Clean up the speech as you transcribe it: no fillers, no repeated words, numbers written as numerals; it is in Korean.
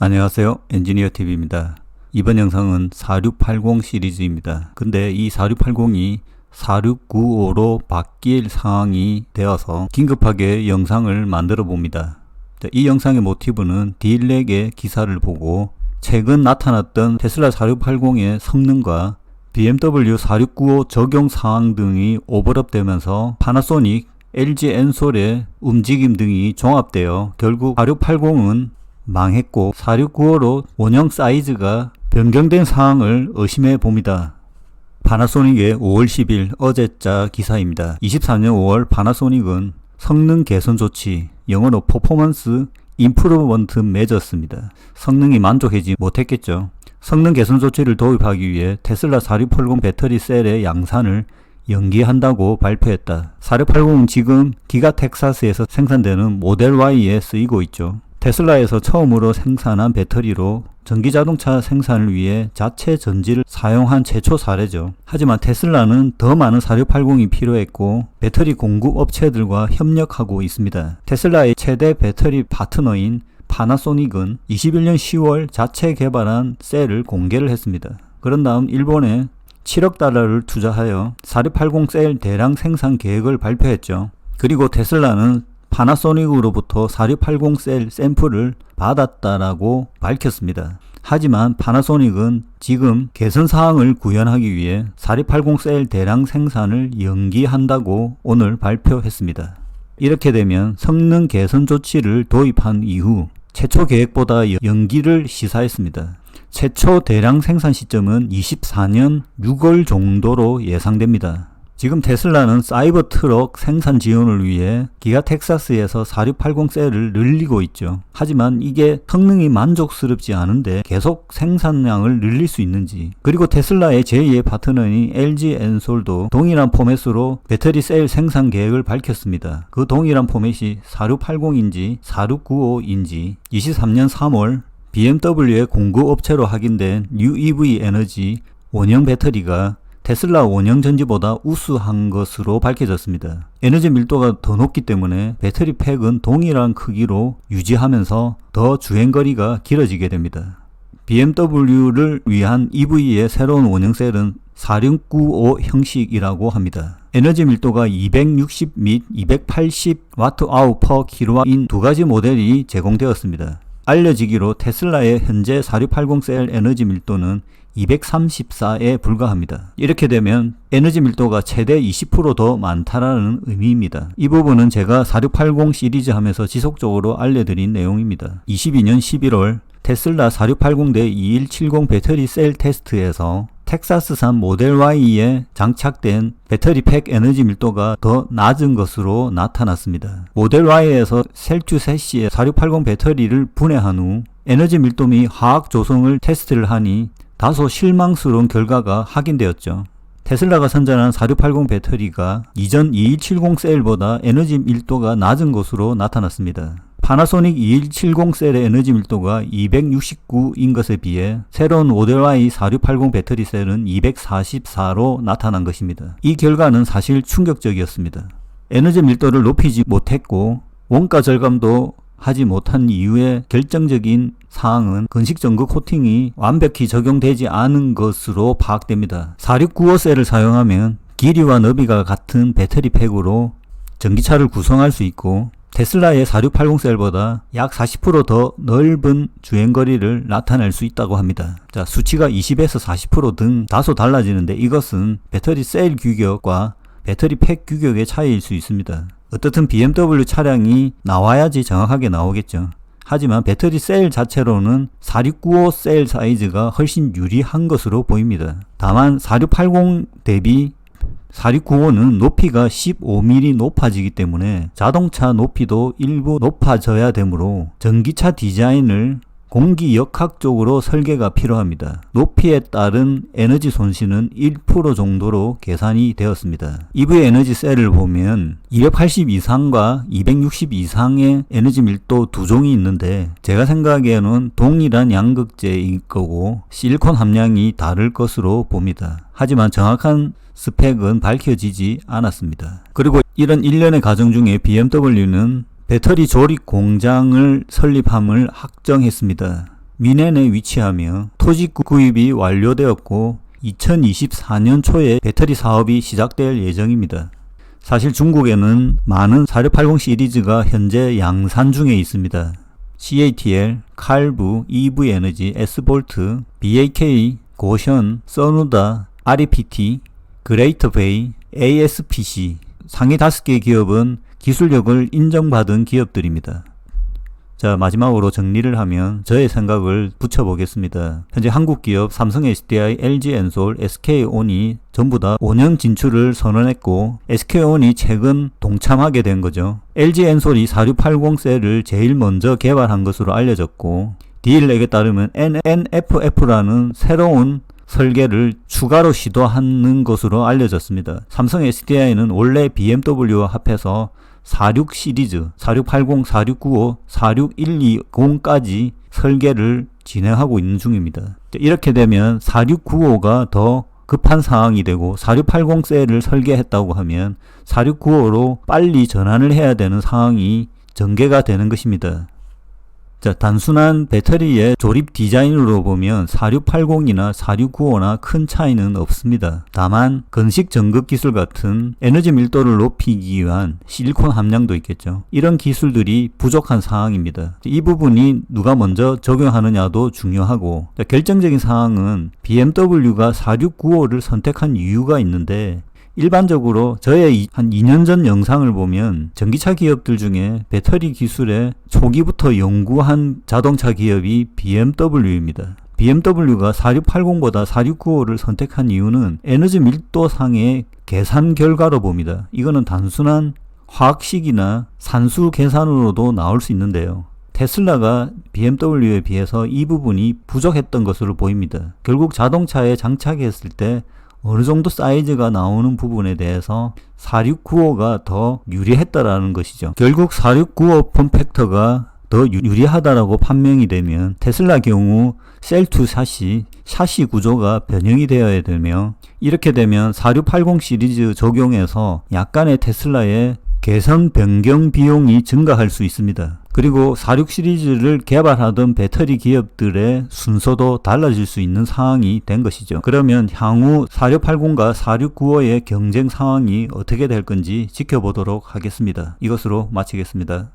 안녕하세요, 엔지니어TV입니다. 이번 영상은 4680 시리즈입니다. 근데 이 4680이 4695로 바뀔 상황이 되어서 긴급하게 영상을 만들어 봅니다. 이 영상의 모티브는 딜렉의 기사를 보고 최근 나타났던 테슬라 4680의 성능과 BMW 4695 적용 사항 등이 오버랩되면서 파나소닉, LG 엔솔의 움직임 등이 종합되어 결국 4680은 망했고 4695로 원형 사이즈가 변경된 사항을 의심해 봅니다. 파나소닉의 5월 10일 어제자 기사입니다. 24년 5월 파나소닉은 성능 개선 조치, 영어로 퍼포먼스 임프루먼트 메저스입니다. 성능이 만족하지 못했겠죠. 성능 개선 조치를 도입하기 위해 테슬라 4680 배터리 셀의 양산을 연기한다고 발표했다. 4680은 지금 기가 텍사스에서 생산되는 모델 Y에 쓰이고 있죠. 테슬라에서 처음으로 생산한 배터리로 전기자동차 생산을 위해 자체 전지를 사용한 최초 사례죠. 하지만 테슬라는 더 많은 4680이 필요했고 배터리 공급 업체들과 협력하고 있습니다. 테슬라의 최대 배터리 파트너인 파나소닉은 21년 10월 자체 개발한 셀을 공개를 했습니다. 그런 다음 일본에 7억 달러를 투자하여 4680 셀 대량 생산 계획을 발표했죠. 그리고 테슬라는 파나소닉으로부터 4680 셀 샘플을 받았다라고 밝혔습니다. 하지만 파나소닉은 지금 개선사항을 구현하기 위해 4680 셀 대량 생산을 연기한다고 오늘 발표했습니다. 이렇게 되면 성능 개선 조치를 도입한 이후 최초 계획보다 연기를 시사했습니다. 최초 대량 생산 시점은 24년 6월 정도로 예상됩니다. 지금 테슬라는 사이버 트럭 생산 지원을 위해 기가 텍사스에서 4680 셀을 늘리고 있죠. 하지만 이게 성능이 만족스럽지 않은데 계속 생산량을 늘릴 수 있는지, 그리고 테슬라의 제2의 파트너인 LG 엔솔도 동일한 포맷으로 배터리 셀 생산 계획을 밝혔습니다. 그 동일한 포맷이 4680인지 4695인지 23년 3월 BMW의 공급업체로 확인된 UEV 에너지 원형 배터리가 테슬라 원형 전지보다 우수한 것으로 밝혀졌습니다. 에너지 밀도가 더 높기 때문에 배터리 팩은 동일한 크기로 유지하면서 더 주행거리가 길어지게 됩니다. BMW를 위한 EV의 새로운 원형 셀은 4695 형식이라고 합니다. 에너지 밀도가 260 및 280Wh/kW인 두 가지 모델이 제공되었습니다. 알려지기로 테슬라의 현재 4680 셀 에너지 밀도는 234에 불과합니다. 이렇게 되면 에너지 밀도가 최대 20% 더 많다라는 의미입니다. 이 부분은 제가 4680 시리즈 하면서 지속적으로 알려드린 내용입니다. 22년 11월 테슬라 4680 대 2170 배터리 셀 테스트에서 텍사스산 모델 Y에 장착된 배터리 팩 에너지 밀도가 더 낮은 것으로 나타났습니다. 모델 Y에서 셀튜셋시에 4680 배터리를 분해한 후 에너지 밀도 및 화학 조성을 테스트를 하니 다소 실망스러운 결과가 확인되었죠. 테슬라가 선전한 4680 배터리가 이전 2170 셀보다 에너지 밀도가 낮은 것으로 나타났습니다. 파나소닉 2170 셀의 에너지 밀도가 269인 것에 비해 새로운 모델 Y 4680 배터리 셀은 244로 나타난 것입니다. 이 결과는 사실 충격적이었습니다. 에너지 밀도를 높이지 못했고 원가 절감도 하지 못한 이유의 결정적인 사항은 건식전구 코팅이 완벽히 적용되지 않은 것으로 파악됩니다. 4695 셀을 사용하면 길이와 너비가 같은 배터리 팩으로 전기차를 구성할 수 있고 테슬라의 4680 셀보다 약 40% 더 넓은 주행거리를 나타낼 수 있다고 합니다. 자, 수치가 20에서 40% 등 다소 달라지는데 이것은 배터리 셀 규격과 배터리 팩 규격의 차이일 수 있습니다. 어떻든 BMW 차량이 나와야지 정확하게 나오겠죠. 하지만 배터리 셀 자체로는 4695 셀 사이즈가 훨씬 유리한 것으로 보입니다. 다만 4680 대비 4695는 높이가 15mm 높아지기 때문에 자동차 높이도 일부 높아져야 되므로 전기차 디자인을 공기역학적으로 설계가 필요합니다. 높이에 따른 에너지 손실은 1% 정도로 계산이 되었습니다. EV 에너지 셀을 보면 280 이상과 260 이상의 에너지 밀도 두 종이 있는데 제가 생각하기에는 동일한 양극재일 거고 실리콘 함량이 다를 것으로 봅니다. 하지만 정확한 스펙은 밝혀지지 않았습니다. 그리고 이런 일련의 과정 중에 BMW는 배터리 조립 공장을 설립함을 확정했습니다. 미넨에 위치하며 토지 구입이 완료되었고 2024년 초에 배터리 사업이 시작될 예정입니다. 사실 중국에는 많은 4680 시리즈가 현재 양산 중에 있습니다. CATL, 칼부, EV에너지, S볼트, BAK, 고션, 써누다, REPT, 그레이터베이, ASPC 상위 5개 기업은 기술력을 인정받은 기업들입니다. 자, 마지막으로 정리를 하면 저의 생각을 붙여보겠습니다. 현재 한국 기업 삼성 SDI, LG 엔솔, SK온이 전부 다 5년 진출을 선언했고 SK온이 최근 동참하게 된 거죠. LG 엔솔이 4680셀을 제일 먼저 개발한 것으로 알려졌고 디일렉에 따르면 NFF라는 새로운 설계를 추가로 시도하는 것으로 알려졌습니다. 삼성 SDI는 원래 BMW와 합해서 46 시리즈, 4680, 4695, 46120까지 설계를 진행하고 있는 중입니다. 이렇게 되면 4695가 더 급한 상황이 되고 4680셀을 설계했다고 하면 4695로 빨리 전환을 해야 되는 상황이 전개가 되는 것입니다. 자, 단순한 배터리의 조립 디자인으로 보면 4680이나 4695나 큰 차이는 없습니다. 다만 건식 전극 기술 같은 에너지 밀도를 높이기 위한 실리콘 함량도 있겠죠. 이런 기술들이 부족한 상황입니다. 이 부분이 누가 먼저 적용하느냐도 중요하고, 자, 결정적인 사항은 BMW가 4695를 선택한 이유가 있는데 일반적으로 저의 한 2년 전 영상을 보면 전기차 기업들 중에 배터리 기술에 초기부터 연구한 자동차 기업이 BMW입니다. BMW가 4680보다 4695를 선택한 이유는 에너지 밀도상의 계산 결과로 봅니다. 이거는 단순한 화학식이나 산수 계산으로도 나올 수 있는데요. 테슬라가 BMW에 비해서 이 부분이 부족했던 것으로 보입니다. 결국 자동차에 장착했을 때 어느 정도 사이즈가 나오는 부분에 대해서 4695가 더 유리했다라는 것이죠. 결국 4695 폼팩터가 더 유리하다라고 판명이 되면 테슬라 경우 셀2 샤시 구조가 변형이 되어야 되며, 이렇게 되면 4680 시리즈 적용해서 약간의 테슬라의 개선 변경 비용이 증가할 수 있습니다. 그리고 46 시리즈를 개발하던 배터리 기업들의 순서도 달라질 수 있는 상황이 된 것이죠. 그러면 향후 4680과 4695의 경쟁 상황이 어떻게 될 건지 지켜보도록 하겠습니다. 이것으로 마치겠습니다.